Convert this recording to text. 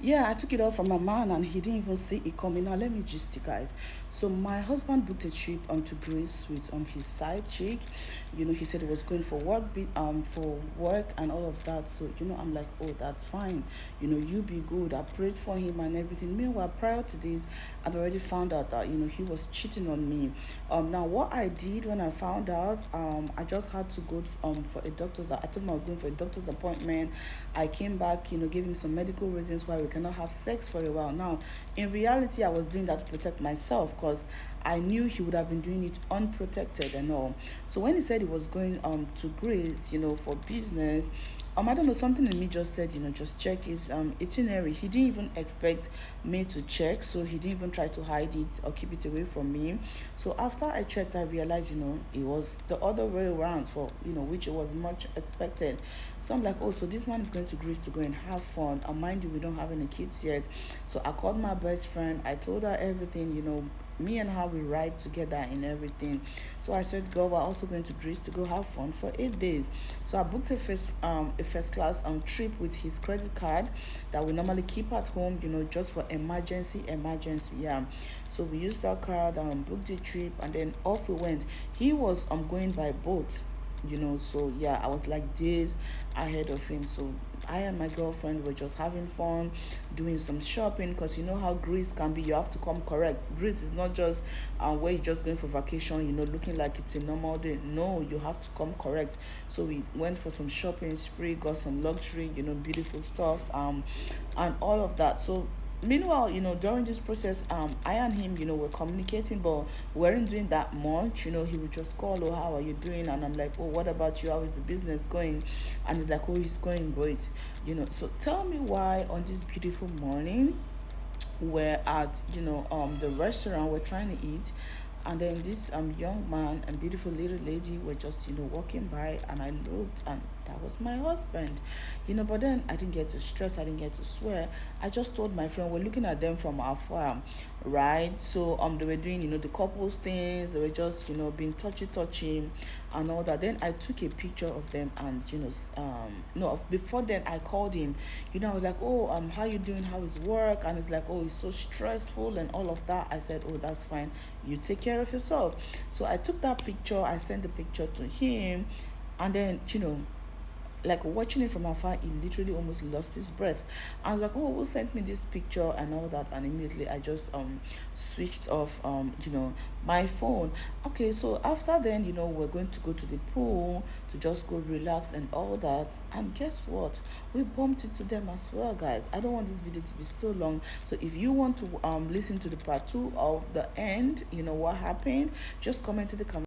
Yeah, I took it all from my man and he didn't even see it coming. Now let me just you guys. So my husband booked a trip to Greece with his side chick. He said he was going for for work and all of that. So I'm like, oh, that's fine. You be good. I prayed for him and everything. Meanwhile, prior to this, I'd already found out that he was cheating on me. Now what I did when I found out, I just had to go for a doctor's. I told him I was going for a doctor's appointment. I came back, gave him some medical reasons why we cannot have sex for a while. Now, in reality, I was doing that to protect myself because I knew he would have been doing it unprotected and all. So when he said he was going to Greece, for business, I don't know, something in me just said, just check his itinerary. He didn't even expect me to check, so he didn't even try to hide it or keep it away from me. So after I checked, I realized, it was the other way around for, which it was much expected. So I'm like, oh, so this man is going to Greece to go and have fun. And mind you, we don't have any kids yet. So I called my best friend. I told her everything, me and her we ride together and everything. So I said, girl, we're also going to Greece to go have fun for 8 days. So I booked a first class trip with his credit card that we normally keep at home, just for emergency. Yeah. So we used that card, booked the trip, and then off we went. He was going by boat. So yeah, I was like days ahead of him. So I and my girlfriend were just having fun, doing some shopping, because you know how Greece can be. You have to come correct. Greece is not just where you're just going for vacation, looking like it's a normal day. No, you have to come correct. So we went for some shopping spree, got some luxury, beautiful stuffs, and all of that. So meanwhile, during this process, I and him, were communicating, but we weren't doing that much. He would just call, oh, how are you doing? And I'm like, oh, what about you? How is the business going? And he's like, oh, it's going great. So tell me why on this beautiful morning we're at the restaurant, we're trying to eat, and then this young man and beautiful little lady were just walking by, and I looked, and that was my husband. But then I didn't get to stress, I didn't get to swear. I just told my friend, we're looking at them from afar, right? So they were doing the couples things, they were just being touchy and all that. Then I took a picture of them, and no, before then I called him. I was like, oh, how you doing, how is work? And he's like, oh, it's so stressful and all of that. I said, oh, that's fine, you take care of yourself. So I took that picture, I sent the picture to him, and then like watching it from afar, he literally almost lost his breath. I was like, oh, who sent me this picture and all that? And immediately I just switched off my phone. Okay, so after then, we're going to go to the pool to just go relax and all that. And guess what? We bumped into them as well, guys. I don't want this video to be so long. So if you want to listen to the part two of the end, what happened, just comment in the comment